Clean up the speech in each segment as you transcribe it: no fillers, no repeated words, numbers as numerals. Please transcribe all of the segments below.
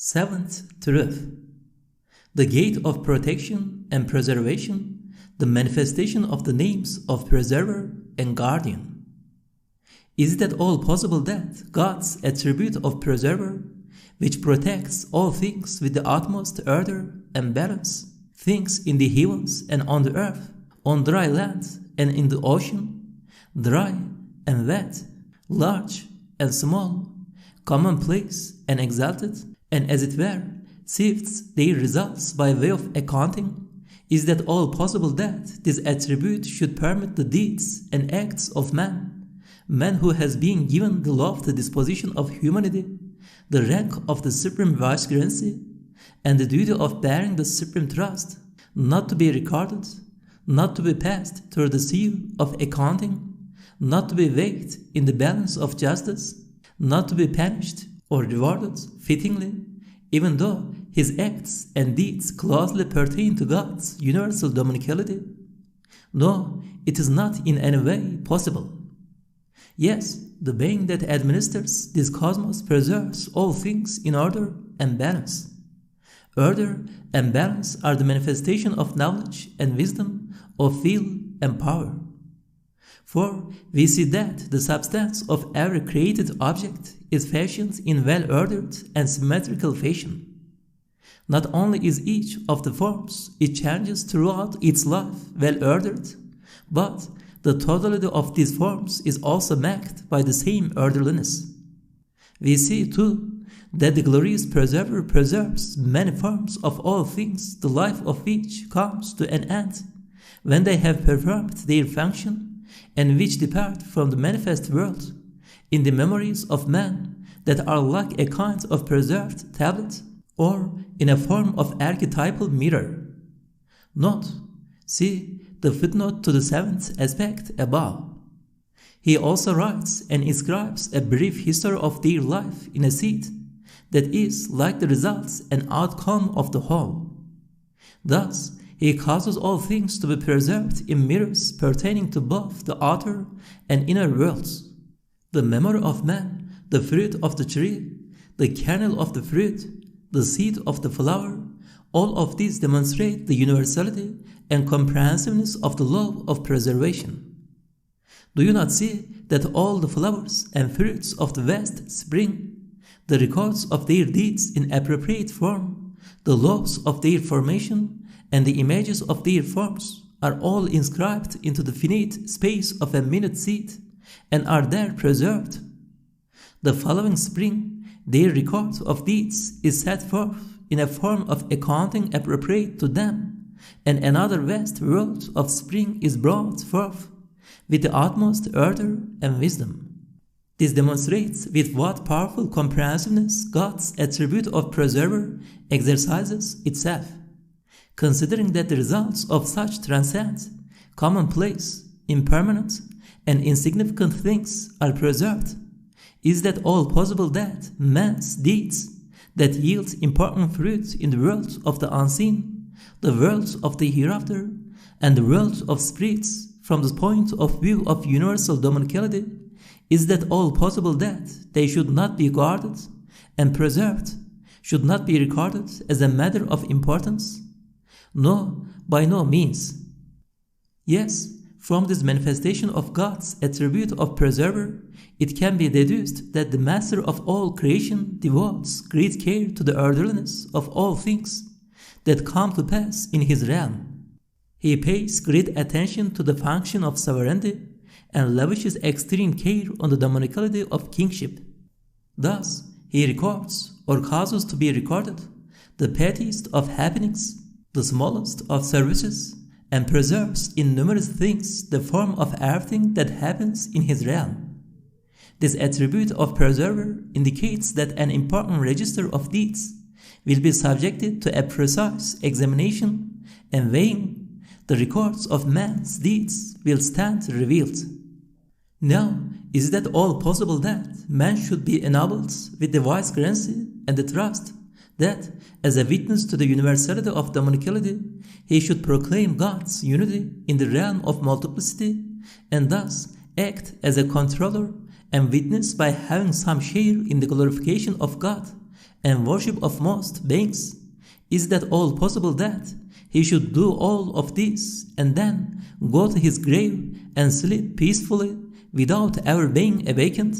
Seventh truth. The gate of protection and preservation, the manifestation of the names of preserver and guardian. Is it at all possible that God's attribute of preserver, which protects all things with the utmost order and balance, things in the heavens and on the earth, on dry land and in the ocean, dry and wet, large and small, commonplace and exalted, and as it were, sifts their results by way of accounting? Is that all possible that this attribute should permit the deeds and acts of man who has been given the lofty disposition of humanity, the rank of the supreme vicegerency, and the duty of bearing the supreme trust, not to be recorded, not to be passed through the seal of accounting, not to be weighed in the balance of justice, not to be punished or rewarded fittingly, even though his acts and deeds closely pertain to God's universal dominicality? No, it is not in any way possible. Yes, the being that administers this cosmos preserves all things in order and balance. Order and balance are the manifestation of knowledge and wisdom, of will and power. For we see that the substance of every created object is fashioned in well-ordered and symmetrical fashion. Not only is each of the forms it changes throughout its life well-ordered, but the totality of these forms is also marked by the same orderliness. We see, too, that the glorious preserver preserves many forms of all things, the life of which comes to an end when they have performed their function, and which depart from the manifest world in the memories of man that are like a kind of preserved tablet, or in a form of archetypal mirror. Note, see the footnote to the seventh aspect above. He also writes and inscribes a brief history of their life in a seed that is like the results and outcome of the whole. Thus, he causes all things to be preserved in mirrors pertaining to both the outer and inner worlds. The memory of man, the fruit of the tree, the kernel of the fruit, the seed of the flower, all of these demonstrate the universality and comprehensiveness of the law of preservation. Do you not see that all the flowers and fruits of the vast spring, the records of their deeds in appropriate form, the laws of their formation, and the images of their forms are all inscribed into the finite space of a minute seed, and are there preserved? The following spring, their record of deeds is set forth in a form of accounting appropriate to them, and another vast world of spring is brought forth with the utmost order and wisdom. This demonstrates with what powerful comprehensiveness God's attribute of preserver exercises itself. Considering that the results of such transcend, commonplace, impermanent, and insignificant things are preserved, is that all possible that man's deeds that yield important fruit in the world of the unseen, the world of the hereafter, and the world of spirits from the point of view of universal dominicality, is that all possible that they should not be guarded and preserved, should not be recorded as a matter of importance? No, by no means. Yes, from this manifestation of God's attribute of preserver, it can be deduced that the master of all creation devotes great care to the orderliness of all things that come to pass in his realm. He pays great attention to the function of sovereignty and lavishes extreme care on the dominicality of kingship. Thus, he records, or causes to be recorded, the pettiest of happenings, the smallest of services, and preserves in numerous things the form of everything that happens in his realm. This attribute of preserver indicates that an important register of deeds will be subjected to a precise examination, and weighing, the records of man's deeds will stand revealed. Now, is that all possible that man should be enabled with the wise grancy and the trust that, as a witness to the universality of dominicality, he should proclaim God's unity in the realm of multiplicity, and thus act as a controller and witness by having some share in the glorification of God and worship of most beings? Is that all possible that he should do all of this and then go to his grave and sleep peacefully without ever being awakened?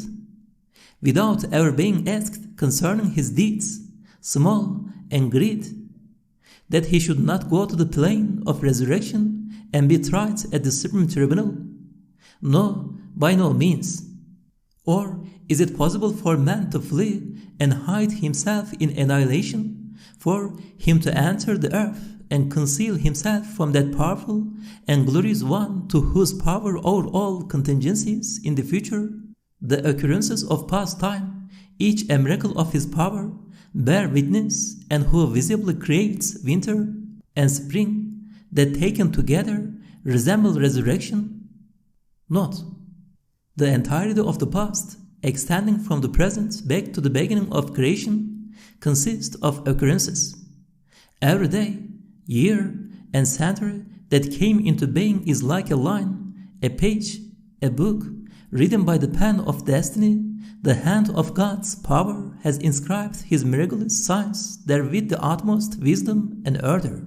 Without ever being asked concerning his deeds, small and great? That he should not go to the plane of resurrection and be tried at the supreme tribunal? No, by no means. Or is it possible for man to flee and hide himself in annihilation, for him to enter the earth and conceal himself from that powerful and glorious one to whose power over all contingencies in the future, the occurrences of past time, each a miracle of his power, bear witness, and who visibly creates winter and spring that taken together resemble resurrection? Note: the entirety of the past, extending from the present back to the beginning of creation, consists of occurrences. Every day, year, and century that came into being is like a line, a page, a book, written by the pen of destiny. The hand of God's power has inscribed his miraculous signs there with the utmost wisdom and order.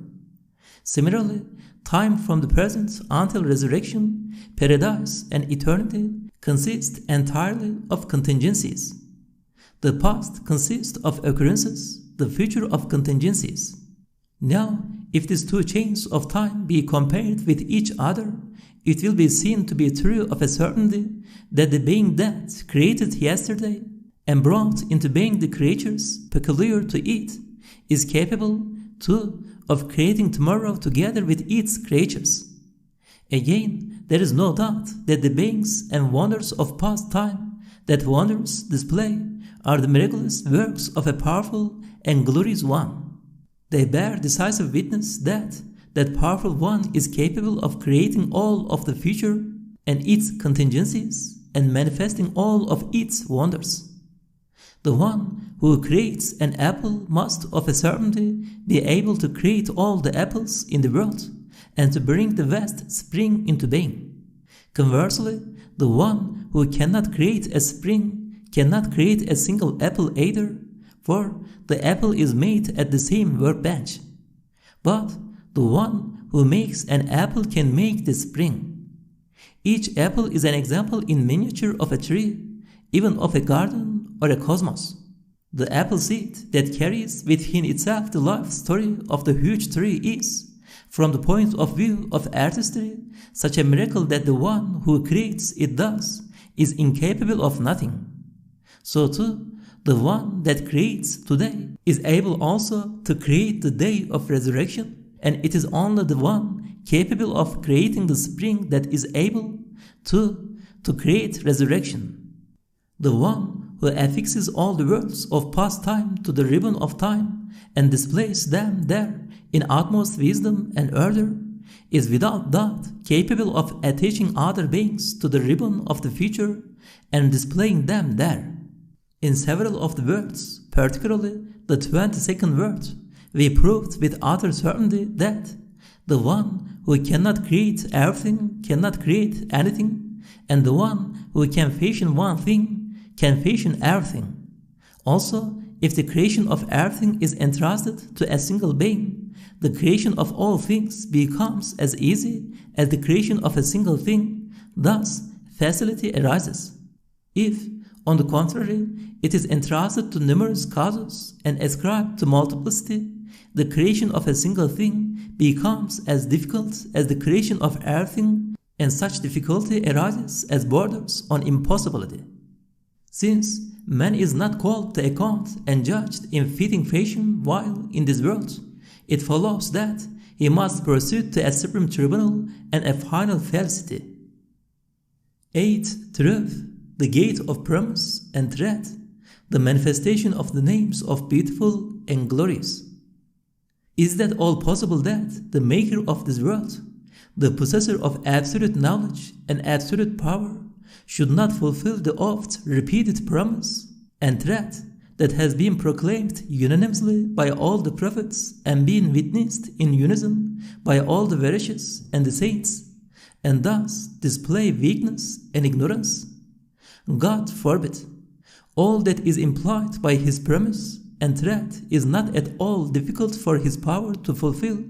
Similarly, time from the present until resurrection, paradise, and eternity consist entirely of contingencies. The past consists of occurrences, the future of contingencies. Now, if these two chains of time be compared with each other, it will be seen to be true of a certainty that the being that created yesterday and brought into being the creatures peculiar to it is capable, too, of creating tomorrow together with its creatures. Again, there is no doubt that the beings and wonders of past time that wonders display are the miraculous works of a powerful and glorious one. They bear decisive witness that that powerful one is capable of creating all of the future and its contingencies and manifesting all of its wonders. The one who creates an apple must of a certainty be able to create all the apples in the world and to bring the vast spring into being. Conversely, the one who cannot create a spring cannot create a single apple either, for the apple is made at the same workbench. But the one who makes an apple can make the spring. Each apple is an example in miniature of a tree, even of a garden or a cosmos. The apple seed that carries within itself the life story of the huge tree is, from the point of view of artistry, such a miracle that the one who creates it thus is incapable of nothing. So too, the one that creates today is able also to create the day of resurrection, and it is only the one capable of creating the spring that is able to create resurrection. The one who affixes all the worlds of past time to the ribbon of time and displays them there in utmost wisdom and order is without doubt capable of attaching other beings to the ribbon of the future and displaying them there. In several of the words, particularly the 22nd word, we proved with utter certainty that the one who cannot create everything cannot create anything, and the one who can fashion one thing can fashion everything. Also, if the creation of everything is entrusted to a single being, the creation of all things becomes as easy as the creation of a single thing. Thus, facility arises. If, on the contrary, it is entrusted to numerous causes and ascribed to multiplicity, the creation of a single thing becomes as difficult as the creation of everything, and such difficulty arises as borders on impossibility. Since man is not called to account and judged in fitting fashion while in this world, it follows that he must proceed to a supreme tribunal and a final felicity. 8. Truth, the gate of promise and threat, the manifestation of the names of beautiful and glorious. Is that all possible that the maker of this world, the possessor of absolute knowledge and absolute power, should not fulfill the oft-repeated promise and threat that has been proclaimed unanimously by all the prophets and been witnessed in unison by all the righteous and the saints, and thus display weakness and ignorance? God forbid! All that is implied by his promise and threat is not at all difficult for his power to fulfill.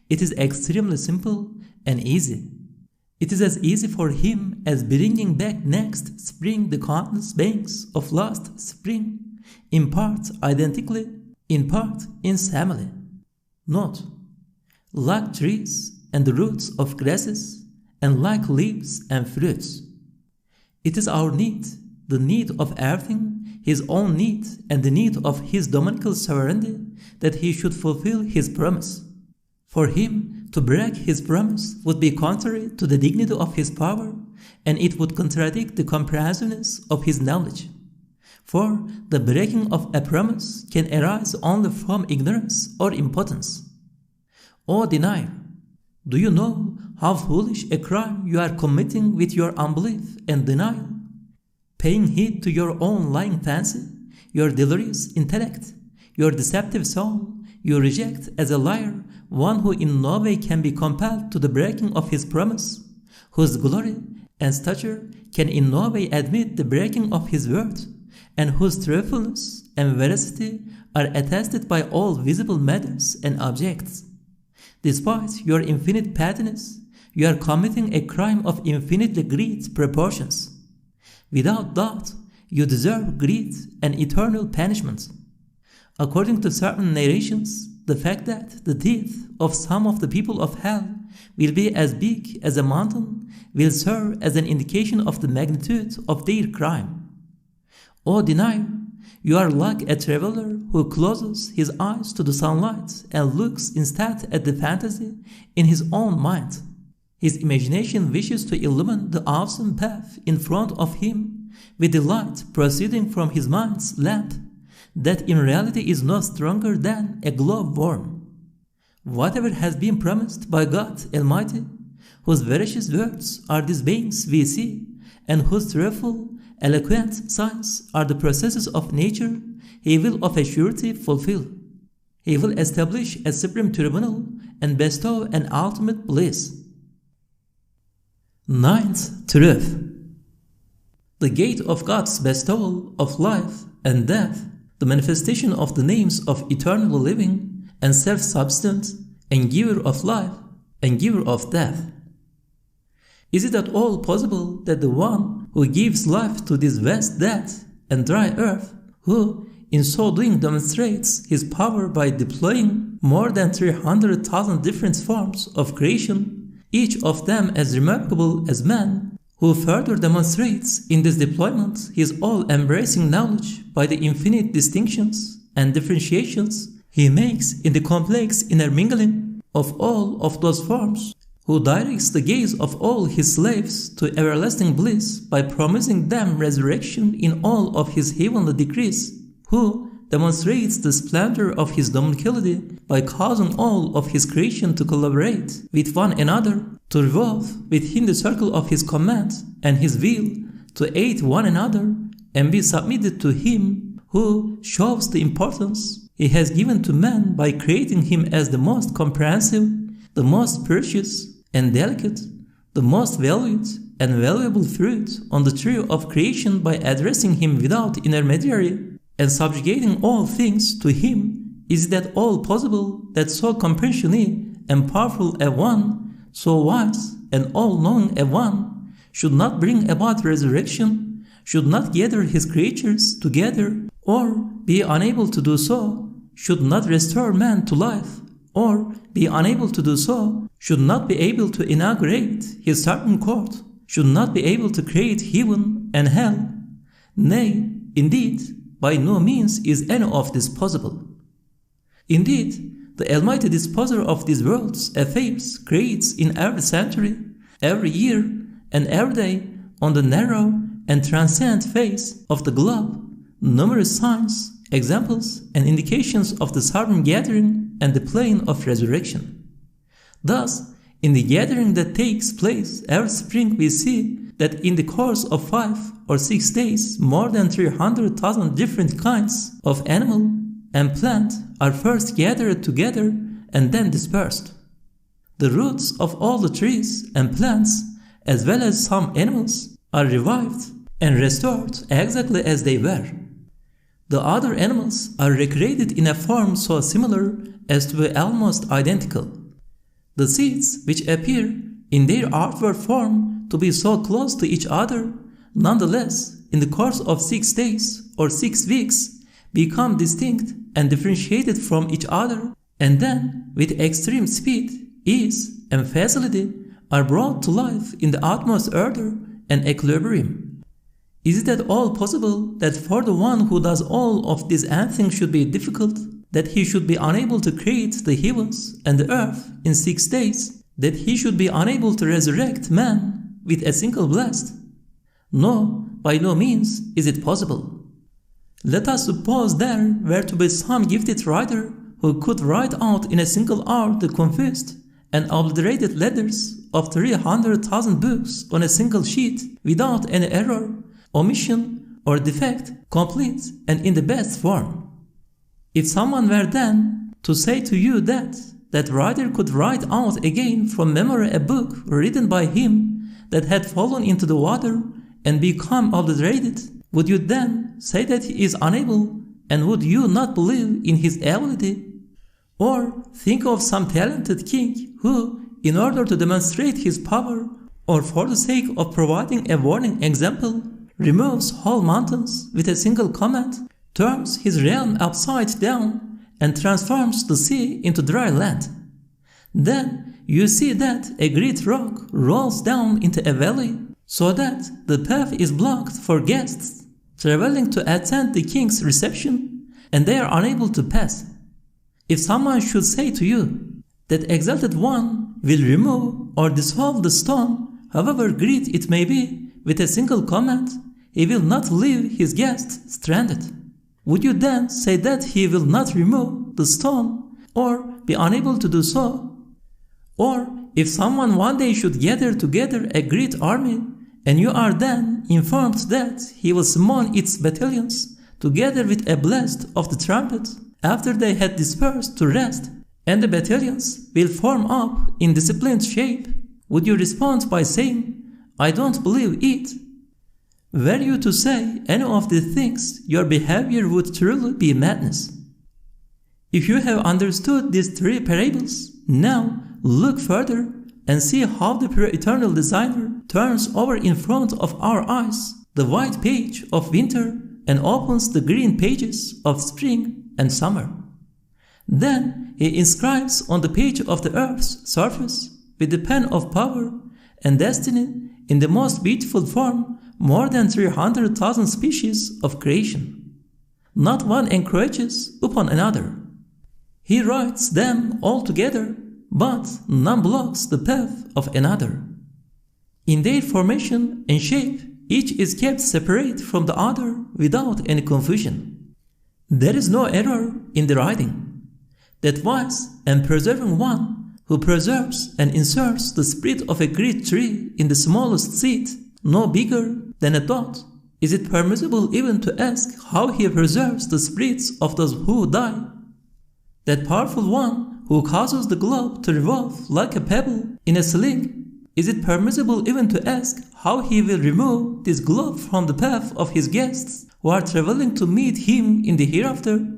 It is extremely simple and easy. It is as easy for him as bringing back next spring the countless banks of last spring, in part identically, in part insanely. Note: like trees and the roots of grasses, and like leaves and fruits. It is our need, the need of everything, his own need, and the need of his dominical sovereignty, that he should fulfill his promise. For him to break his promise would be contrary to the dignity of his power, and it would contradict the comprehensiveness of his knowledge. For the breaking of a promise can arise only from ignorance or impotence. O denier, do you know how foolish a crime you are committing with your unbelief and denial? Paying heed to your own lying fancy, your delirious intellect, your deceptive soul, you reject as a liar one who in no way can be compelled to the breaking of his promise, whose glory and stature can in no way admit the breaking of his word, and whose truthfulness and veracity are attested by all visible matters and objects. Despite your infinite pettiness, you are committing a crime of infinitely great proportions. Without doubt, you deserve great and eternal punishment. According to certain narrations, the fact that the teeth of some of the people of hell will be as big as a mountain will serve as an indication of the magnitude of their crime. O denier, you are like a traveler who closes his eyes to the sunlight and looks instead at the fantasy in his own mind. His imagination wishes to illumine the awesome path in front of him with the light proceeding from his mind's lamp, that in reality is no stronger than a glowworm. Whatever has been promised by God Almighty, whose veracious words are these beings we see, and whose truthful, eloquent signs are the processes of nature, he will of a surety fulfill. He will establish a supreme tribunal and bestow an ultimate bliss. Ninth truth. The gate of God's bestowal of life and death, the manifestation of the names of eternal living and self-subsistent, and giver of life and giver of death. Is it at all possible that the one who gives life to this vast dead and dry earth, who in so doing demonstrates his power by deploying more than 300,000 different forms of creation, each of them as remarkable as man, who further demonstrates in this deployment his all-embracing knowledge by the infinite distinctions and differentiations he makes in the complex intermingling of all of those forms, who directs the gaze of all his slaves to everlasting bliss by promising them resurrection in all of his heavenly decrees, who demonstrates the splendor of his dominicality by causing all of his creation to collaborate with one another, to revolve within the circle of his command and his will, to aid one another and be submitted to him, who shows the importance he has given to man by creating him as the most comprehensive, the most precious and delicate, the most valued and valuable fruit on the tree of creation by addressing him without intermediary and subjugating all things to him. Is it at all possible that so compassionate and powerful a one, so wise and all-knowing a one, should not bring about resurrection, should not gather his creatures together, or be unable to do so, should not restore man to life, or be unable to do so, should not be able to inaugurate his certain court, should not be able to create heaven and hell? Nay, indeed, by no means is any of this possible. Indeed, the Almighty Disposer of these world's affairs creates in every century, every year, and every day on the narrow and transcendent face of the globe numerous signs, examples, and indications of the sovereign gathering and the plane of resurrection. Thus, in the gathering that takes place every spring, we see that in the course of 5 or 6 days, more than 300,000 different kinds of animal and plant are first gathered together and then dispersed. The roots of all the trees and plants, as well as some animals, are revived and restored exactly as they were. The other animals are recreated in a form so similar as to be almost identical. The seeds, which appear in their outward form to be so close to each other, nonetheless, in the course of 6 days or 6 weeks, become distinct and differentiated from each other, and then, with extreme speed, ease, and facility, are brought to life in the utmost order and equilibrium. Is it at all possible that for the one who does all of these anything should be difficult, that he should be unable to create the heavens and the earth in 6 days, that he should be unable to resurrect man with a single blast? No, by no means is it possible. Let us suppose there were to be some gifted writer who could write out in a single hour the confused and obliterated letters of 300,000 books on a single sheet without any error, omission, or defect, complete and in the best form. If someone were then to say to you that that writer could write out again from memory a book written by him that had fallen into the water and become obliterated, would you then say that he is unable, and would you not believe in his ability? Or think of some talented king who, in order to demonstrate his power, or for the sake of providing a warning example, removes whole mountains with a single command, turns his realm upside down, and transforms the sea into dry land. Then you see that a great rock rolls down into a valley, so that the path is blocked for guests traveling to attend the king's reception, and they are unable to pass. If someone should say to you that exalted one will remove or dissolve the stone, however great it may be, with a single command, he will not leave his guest stranded. Would you then say that he will not remove the stone, or be unable to do so? Or if someone one day should gather together a great army, and you are then informed that he will summon its battalions, together with a blast of the trumpet, after they had dispersed to rest, and the battalions will form up in disciplined shape, would you respond by saying, "I don't believe it"? Were you to say any of these things, your behavior would truly be madness. If you have understood these 3 parables, now look further and see how the pure eternal designer turns over in front of our eyes the white page of winter and opens the green pages of spring and summer. Then he inscribes on the page of the earth's surface with the pen of power and destiny in the most beautiful form more than 300,000 species of creation. Not one encroaches upon another. He writes them all together, but none blocks the path of another. In their formation and shape, each is kept separate from the other without any confusion. There is no error in the writing. That wise and preserving one who preserves and inserts the spirit of a great tree in the smallest seed, no bigger than a dot, is it permissible even to ask how he preserves the spirits of those who die? That powerful one who causes the globe to revolve like a pebble in a sling, is it permissible even to ask how he will remove this globe from the path of his guests who are traveling to meet him in the hereafter?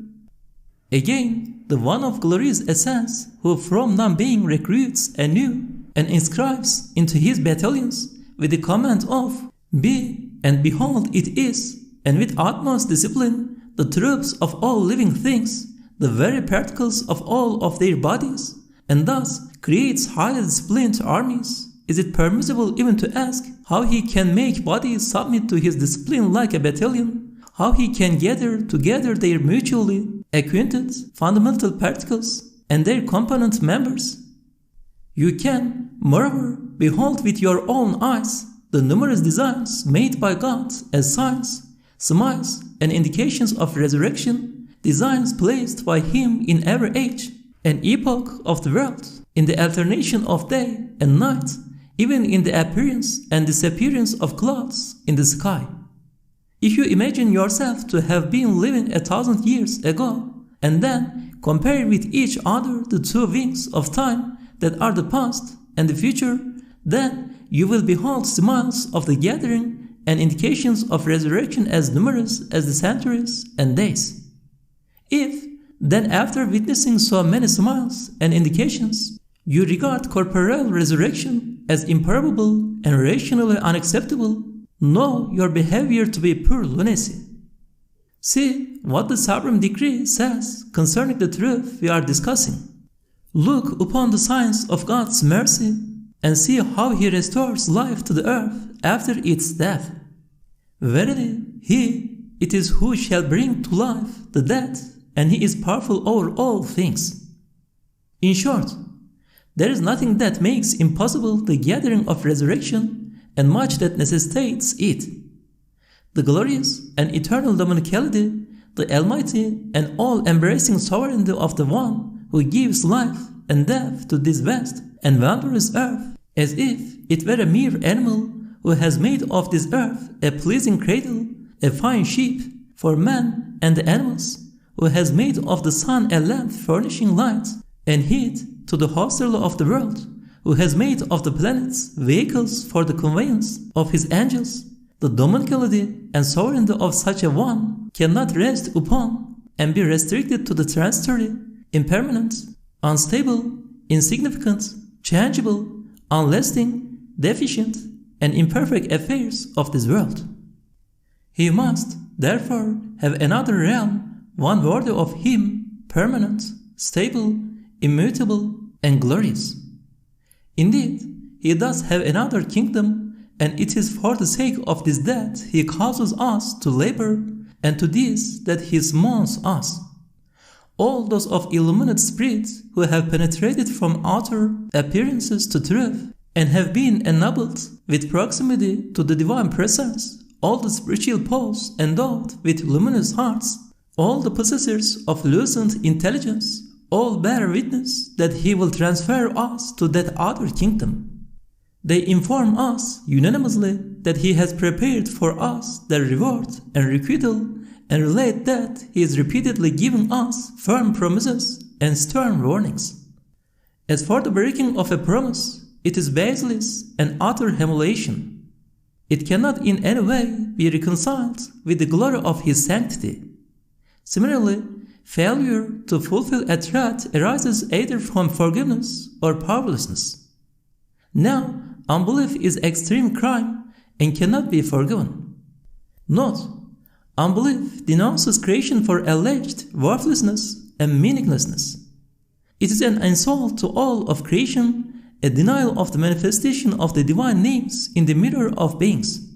Again, the one of glorious essence who from non-being recruits anew and inscribes into his battalions with the command of "Be, and behold it is," and with utmost discipline the troops of all living things, the very particles of all of their bodies, and thus creates highly disciplined armies, is it permissible even to ask how he can make bodies submit to his discipline like a battalion, how he can gather together their mutually acquainted fundamental particles and their component members? You can, moreover, behold with your own eyes the numerous designs made by God as signs, smiles, and indications of resurrection, designs placed by him in every age and epoch of the world, in the alternation of day and night, even in the appearance and disappearance of clouds in the sky. If you imagine yourself to have been living 1,000 years ago, and then compare with each other the 2 wings of time that are the past and the future, then you will behold smiles of the gathering and indications of resurrection as numerous as the centuries and days. If, then after witnessing so many smiles and indications, you regard corporeal resurrection as improbable and rationally unacceptable, know your behavior to be pure lunacy. See what the Supreme Decree says concerning the truth we are discussing. Look upon the signs of God's mercy and see how He restores life to the earth after its death. Verily, He it is who shall bring to life the dead, and He is powerful over all things. In short, there is nothing that makes impossible the gathering of resurrection, and much that necessitates it. The glorious and eternal dominicality, the almighty and all-embracing sovereignty of the One who gives life and death to this vast and wondrous earth, as if it were a mere animal who has made of this earth a pleasing cradle, a fine sheep for man and the animals, who has made of the sun a lamp furnishing light and heat to the hostel of the world, who has made of the planets vehicles for the conveyance of His angels. The dominicality and sovereignty of such a one cannot rest upon and be restricted to the transitory, impermanent, unstable, insignificant, changeable, unlasting, deficient, and imperfect affairs of this world. He must, therefore, have another realm, one worthy of Him, permanent, stable, immutable, and glorious. Indeed, He does have another kingdom, and it is for the sake of this that He causes us to labor, and to this that He summons us. All those of illuminate spirits who have penetrated from outer appearances to truth, and have been ennobled with proximity to the divine presence, all the spiritual powers endowed with luminous hearts, all the possessors of lucent intelligence, all bear witness that He will transfer us to that other kingdom. They inform us unanimously that He has prepared for us their reward and requital, and relate that He is repeatedly giving us firm promises and stern warnings. As for the breaking of a promise, it is baseless and utter humiliation. It cannot in any way be reconciled with the glory of His sanctity. Similarly, failure to fulfill a threat arises either from forgiveness or powerlessness. Now, unbelief is extreme crime and cannot be forgiven. Note, unbelief denounces creation for alleged worthlessness and meaninglessness. It is an insult to all of creation, a denial of the manifestation of the divine names in the mirror of beings.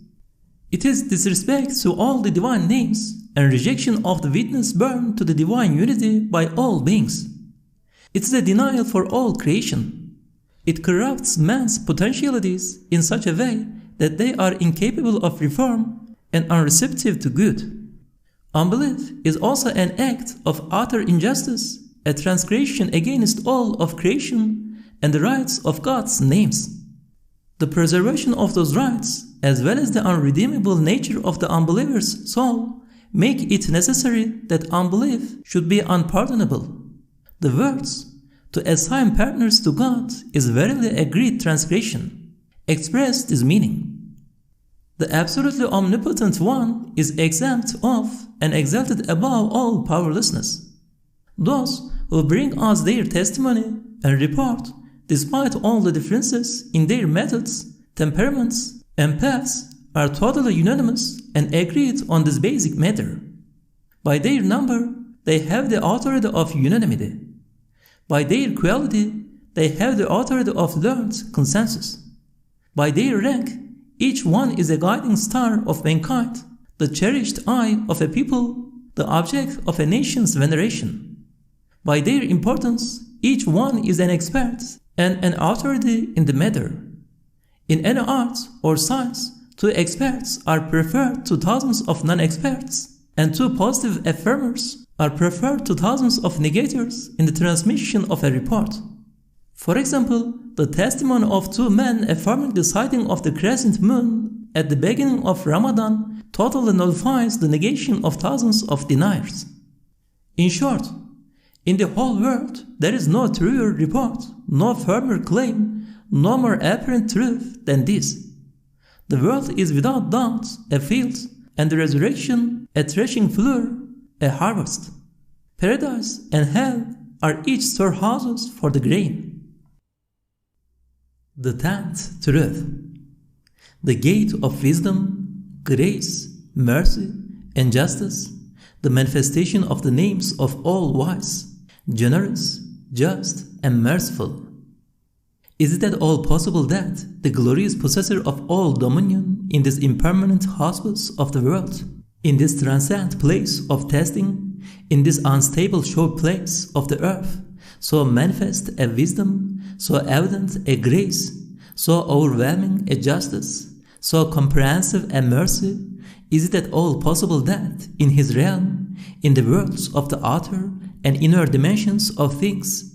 It is disrespect to all the divine names and rejection of the witness borne to the divine unity by all beings. It is a denial for all creation. It corrupts man's potentialities in such a way that they are incapable of reform and unreceptive to good. Unbelief is also an act of utter injustice, a transgression against all of creation and the rights of God's names. The preservation of those rights, as well as the unredeemable nature of the unbeliever's soul, make it necessary that unbelief should be unpardonable. The words, to assign partners to God is verily a great transgression, express this meaning. The absolutely omnipotent One is exempt of and exalted above all powerlessness. Those who bring us their testimony and report, despite all the differences in their methods, temperaments, and paths, are totally unanimous and agreed on this basic matter. By their number, they have the authority of unanimity. By their quality, they have the authority of learned consensus. By their rank, each one is a guiding star of mankind, the cherished eye of a people, the object of a nation's veneration. By their importance, each one is an expert and an authority in the matter. In any art or science, 2 experts are preferred to thousands of non-experts, and 2 positive affirmers are preferred to thousands of negators in the transmission of a report. For example, the testimony of 2 men affirming the sighting of the crescent moon at the beginning of Ramadan totally nullifies the negation of thousands of deniers. In short, in the whole world, there is no truer report, no firmer claim, no more apparent truth than this. The world is without doubt a field, and the resurrection a threshing floor, a harvest. Paradise and hell are each storehouses for the grain. The 10th truth. The gate of wisdom, grace, mercy, and justice, the manifestation of the names of all wise, generous, just, and merciful. Is it at all possible that the glorious possessor of all dominion in this impermanent hospice of the world, in this transcendent place of testing, in this unstable short place of the earth, so manifest a wisdom, so evident a grace, so overwhelming a justice, so comprehensive a mercy, is it at all possible that in his realm, in the worlds of the outer and inner dimensions of things,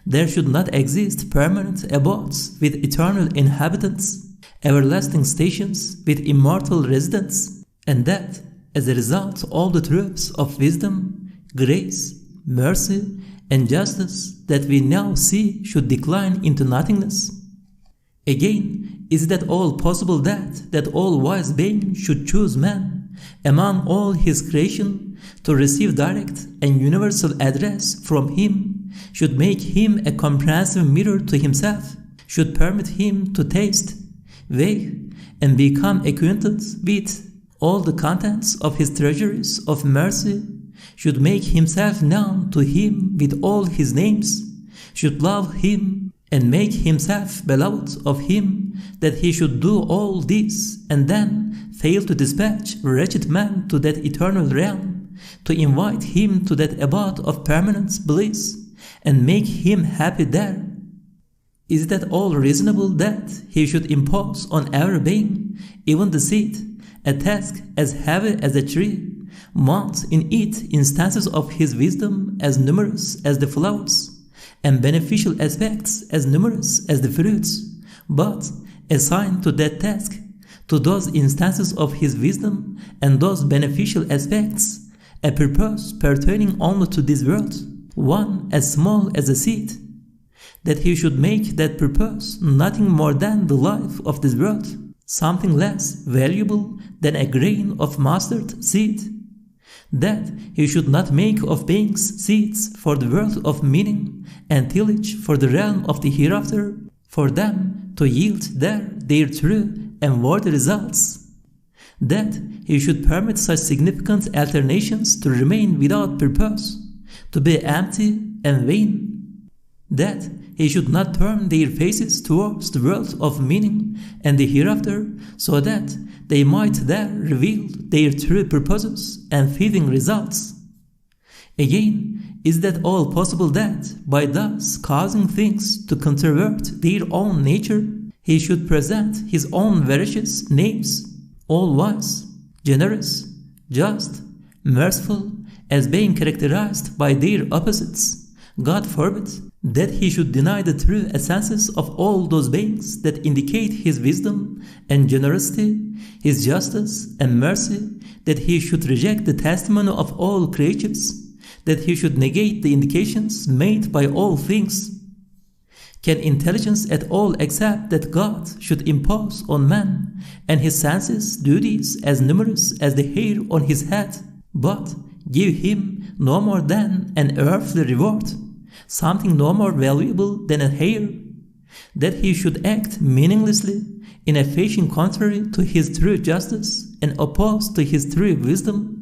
there should not exist permanent abodes with eternal inhabitants, everlasting stations with immortal residents, and that, as a result, all the truths of wisdom, grace, mercy, and justice that we now see should decline into nothingness? Again, is it at all possible that all-wise being should choose man among all his creation to receive direct and universal address from him, should make him a comprehensive mirror to himself, should permit him to taste, weigh, and become acquainted with all the contents of his treasuries of mercy, should make himself known to him with all his names, should love him and make himself beloved of him, that he should do all this and then fail to dispatch wretched man to that eternal realm, to invite him to that abode of permanent bliss, and make him happy there? Is it at all reasonable that he should impose on every being, even the seed, a task as heavy as a tree, mount in it instances of his wisdom as numerous as the flowers, and beneficial aspects as numerous as the fruits, but assign to that task, to those instances of his wisdom and those beneficial aspects, a purpose pertaining only to this world, one as small as a seed, that he should make that purpose nothing more than the life of this world, something less valuable than a grain of mustard seed, that he should not make of beings seeds for the world of meaning and tillage for the realm of the hereafter, for them to yield there their true and worthy results, that he should permit such significant alternations to remain without purpose, to be empty and vain, that he should not turn their faces towards the world of meaning and the hereafter, so that they might there reveal their true purposes and fitting results. Again, is that all possible that, by thus causing things to controvert their own nature, he should present his own veracious names, all-wise, generous, just, merciful, as being characterized by their opposites? God forbid that he should deny the true essences of all those beings that indicate his wisdom and generosity, his justice and mercy, that he should reject the testimony of all creatures, that he should negate the indications made by all things. Can intelligence at all accept that God should impose on man and his senses duties as numerous as the hair on his head, but give him no more than an earthly reward, something no more valuable than a hair, that he should act meaninglessly in a fashion contrary to his true justice and opposed to his true wisdom?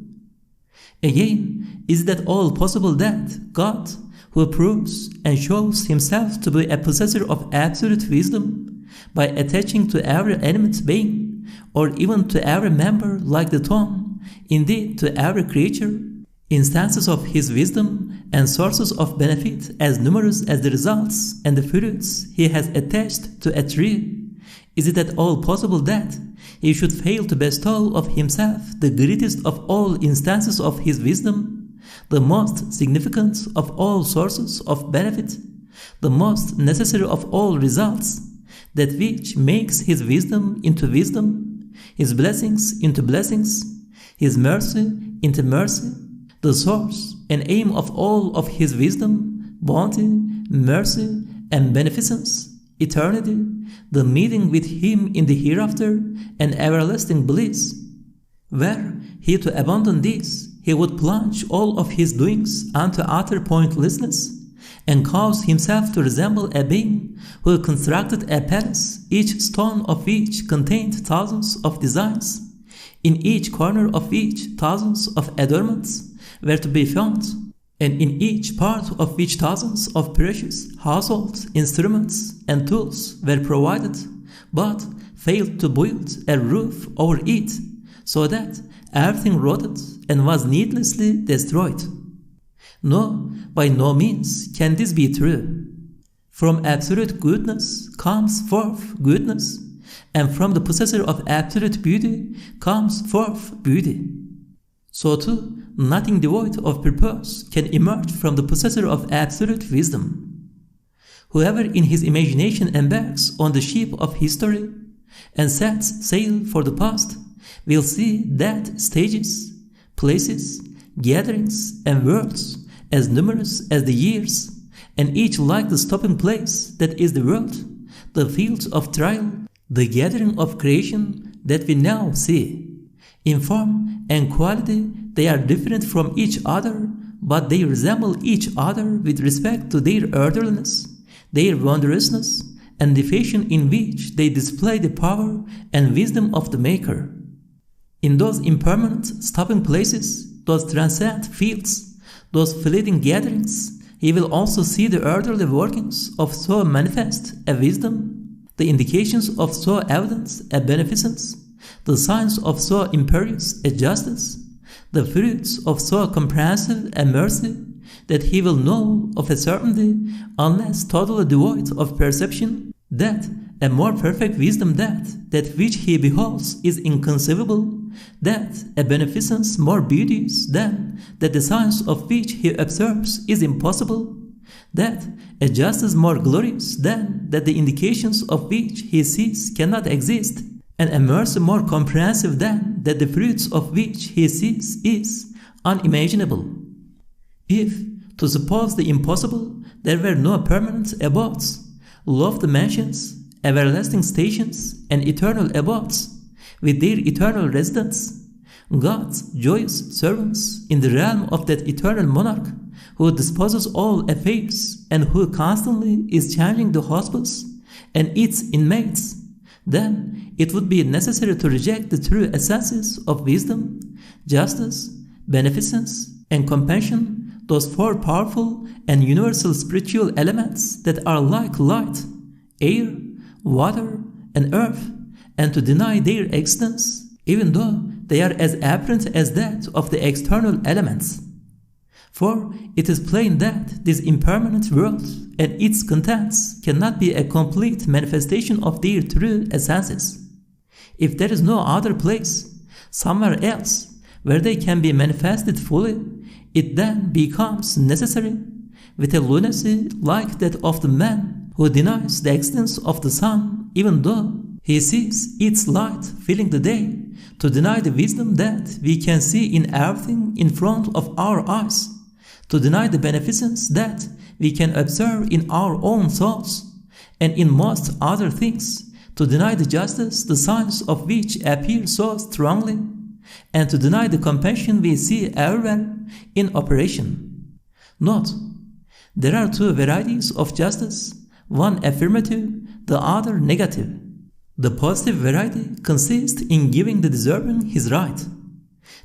Again, is that all possible that God, who proves and shows himself to be a possessor of absolute wisdom, by attaching to every animate being, or even to every member like the tongue, indeed to every creature, instances of his wisdom and sources of benefit as numerous as the results and the fruits he has attached to a tree? Is it at all possible that he should fail to bestow of himself the greatest of all instances of his wisdom, the most significant of all sources of benefit, the most necessary of all results, that which makes his wisdom into wisdom, his blessings into blessings, his mercy into mercy, the source and aim of all of his wisdom, bounty, mercy, and beneficence, eternity, the meeting with him in the hereafter, and everlasting bliss. Were he to abandon this, he would plunge all of his doings unto utter pointlessness, and cause himself to resemble a being who constructed a palace, each stone of which contained thousands of designs, in each corner of which thousands of adornments were to be found, and in each part of which thousands of precious household instruments and tools were provided, but failed to build a roof over it, so that everything rotted and was needlessly destroyed. No, by no means can this be true. From absolute goodness comes forth goodness, and from the possessor of absolute beauty comes forth beauty. So too, nothing devoid of purpose can emerge from the possessor of absolute wisdom. Whoever in his imagination embarks on the ship of history and sets sail for the past will see that stages, places, gatherings, and worlds as numerous as the years, and each like the stopping place that is the world, the fields of trial, the gathering of creation that we now see. In form and quality they are different from each other, but they resemble each other with respect to their orderliness, their wondrousness, and the fashion in which they display the power and wisdom of the Maker. In those impermanent stopping places, those transcendent fields, those fleeting gatherings, he will also see the orderly workings of so manifest a wisdom, the indications of so evident a beneficence, the signs of so imperious a justice, the fruits of so comprehensive a mercy, that he will know of a certainty, unless totally devoid of perception, that a more perfect wisdom that which he beholds is inconceivable, that a beneficence more beauteous than that the science of which he observes is impossible, that a justice more glorious than that the indications of which he sees cannot exist, and a mercy more comprehensive than that the fruits of which he sees is unimaginable. If, to suppose the impossible, there were no permanent abodes, lofty mansions, everlasting stations, and eternal abodes, with their eternal residents, God's joyous servants in the realm of that eternal monarch, who disposes all affairs and who constantly is changing the hospice and its inmates, then it would be necessary to reject the true essences of wisdom, justice, beneficence, and compassion, those four powerful and universal spiritual elements that are like light, air, water, and earth, and to deny their existence, even though they are as apparent as that of the external elements. For it is plain that this impermanent world and its contents cannot be a complete manifestation of their true essences. If there is no other place, somewhere else, where they can be manifested fully, it then becomes necessary, with a lunacy like that of the man who denies the existence of the sun, even though he sees its light filling the day, to deny the wisdom that we can see in everything in front of our eyes, to deny the beneficence that we can observe in our own souls, and in most other things, to deny the justice the signs of which appear so strongly, and to deny the compassion we see everywhere in operation. Note, there are two varieties of justice, one affirmative, the other negative. The positive variety consists in giving the deserving his right.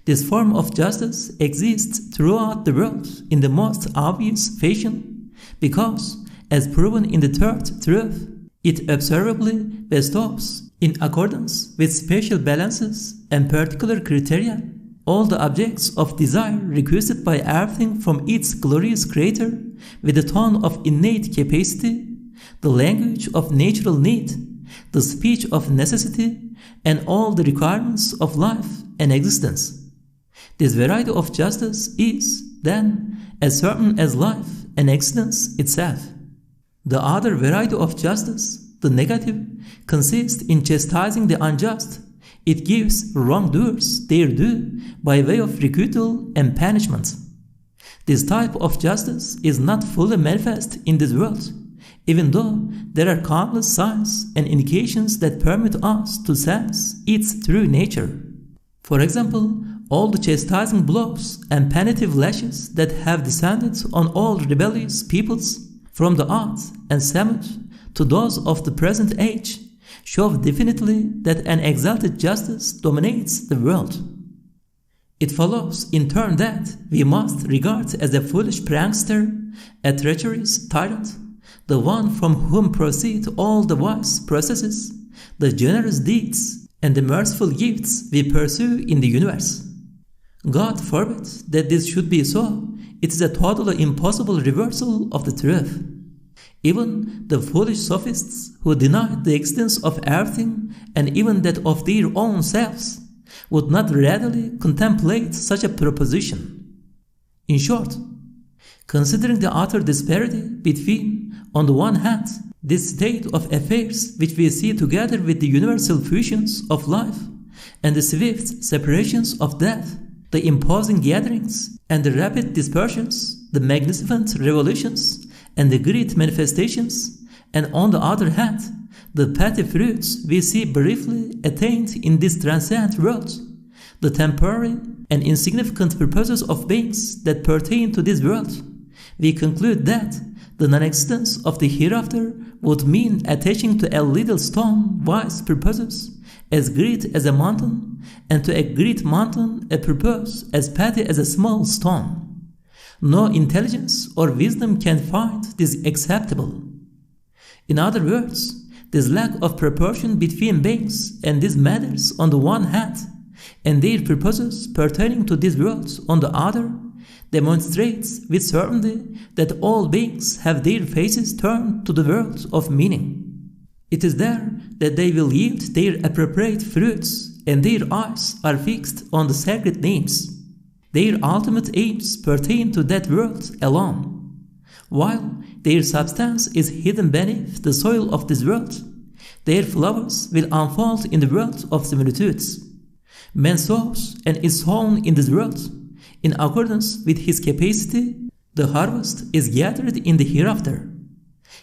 This form of justice exists throughout the world in the most obvious fashion, because, as proven in the third truth, it observably bestows, in accordance with special balances and particular criteria, all the objects of desire requested by everything from its glorious Creator, with the tone of innate capacity, the language of natural need, the speech of necessity, and all the requirements of life and existence. This variety of justice is, then, as certain as life and existence itself. The other variety of justice, the negative, consists in chastising the unjust. It gives wrongdoers their due by way of requital and punishment. This type of justice is not fully manifest in this world. even though there are countless signs and indications that permit us to sense its true nature. For example, all the chastising blows and punitive lashes that have descended on all rebellious peoples, from the Ad and Semud to those of the present age, show definitely that an exalted justice dominates the world. It follows in turn that we must regard as a foolish prankster, a treacherous tyrant, the one from whom proceed all the wise processes, the generous deeds, and the merciful gifts we pursue in the universe. God forbid that this should be so. It is a totally impossible reversal of the truth. Even the foolish sophists who deny the existence of everything and even that of their own selves would not readily contemplate such a proposition. In short, considering the utter disparity between, on the one hand, this state of affairs which we see together with the universal fusions of life and the swift separations of death, the imposing gatherings and the rapid dispersions, the magnificent revolutions and the great manifestations, and on the other hand, the petty fruits we see briefly attained in this transcendent world, the temporary and insignificant purposes of beings that pertain to this world, we conclude that the non-existence of the hereafter would mean attaching to a little stone wise purposes as great as a mountain, and to a great mountain a purpose as petty as a small stone. No intelligence or wisdom can find this acceptable. In other words, this lack of proportion between beings and these matters on the one hand, and their purposes pertaining to this world on the other, demonstrates with certainty that all beings have their faces turned to the world of meaning. It is there that they will yield their appropriate fruits, and their eyes are fixed on the sacred names. Their ultimate aims pertain to that world alone, while their substance is hidden beneath the soil of this world. Their flowers will unfold in the world of similitudes. Man sows and is sown in this world. In accordance with his capacity, the harvest is gathered in the hereafter.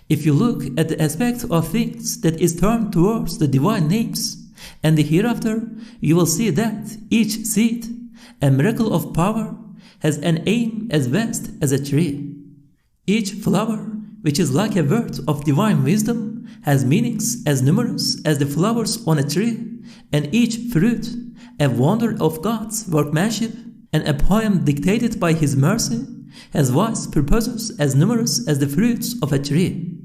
If you look at the aspect of things that is turned towards the divine names and the hereafter, you will see that each seed, a miracle of power, has an aim as vast as a tree. Each flower, which is like a word of divine wisdom, has meanings as numerous as the flowers on a tree, and each fruit, a wonder of God's workmanship, and a poem dictated by His mercy, has wise purposes as numerous as the fruits of a tree.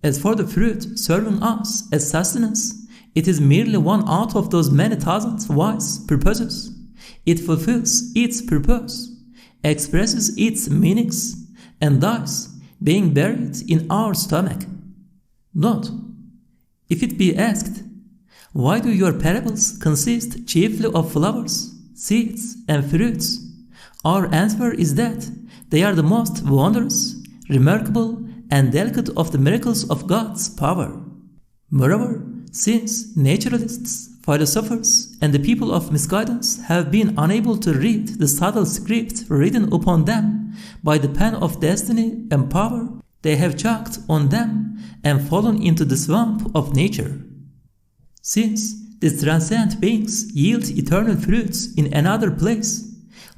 As for the fruit serving us as sustenance, it is merely one out of those many thousand wise purposes. It fulfills its purpose, expresses its meanings, and dies, being buried in our stomach. Note, if it be asked, why do your parables consist chiefly of flowers, seeds, and fruits? Our answer is that they are the most wondrous, remarkable, and delicate of the miracles of God's power. Moreover, since naturalists, philosophers, and the people of misguidance have been unable to read the subtle script written upon them by the pen of destiny and power, they have chalked on them and fallen into the swamp of nature. Since these transcendent beings yield eternal fruits in another place,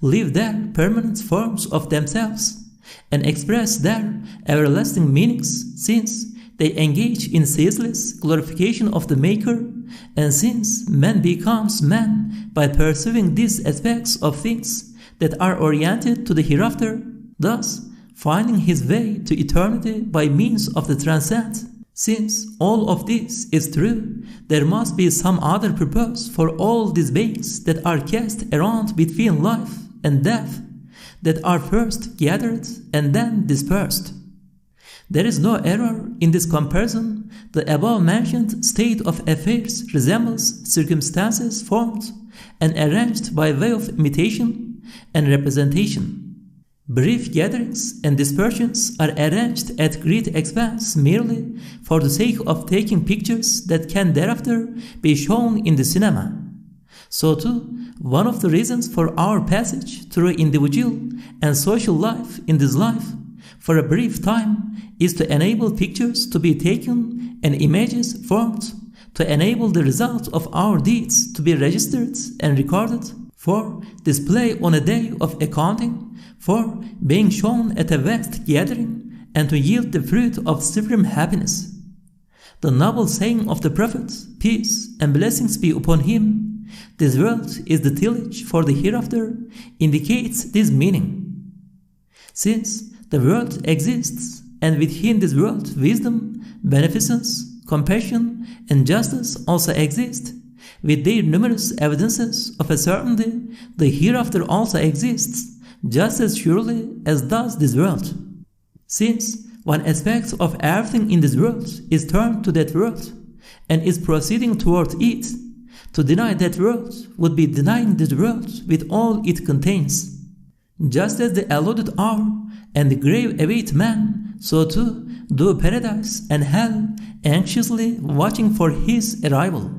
live there permanent forms of themselves, and express their everlasting meanings, since they engage in ceaseless glorification of the Maker, and since man becomes man by pursuing these aspects of things that are oriented to the hereafter, thus finding his way to eternity by means of the transcendent. Since all of this is true, there must be some other purpose for all these beings that are cast around between life and death, that are first gathered and then dispersed. There is no error in this comparison. The above-mentioned state of affairs resembles circumstances formed and arranged by way of imitation and representation. Brief gatherings and dispersions are arranged at great expense merely for the sake of taking pictures that can thereafter be shown in the cinema. So too, one of the reasons for our passage through individual and social life in this life for a brief time is to enable pictures to be taken and images formed, to enable the result of our deeds to be registered and recorded, for display on a day of accounting, for being shown at a vast gathering, and to yield the fruit of supreme happiness. The noble saying of the Prophet, peace and blessings be upon him, this world is the tillage for the hereafter, indicates this meaning. Since the world exists, and within this world wisdom, beneficence, compassion, and justice also exist, with their numerous evidences of a certainty, the hereafter also exists, just as surely as does this world. Since one aspect of everything in this world is turned to that world, and is proceeding toward it, to deny that world would be denying this world with all it contains. Just as the allotted hour and the grave await man, so too do paradise and hell anxiously watching for his arrival.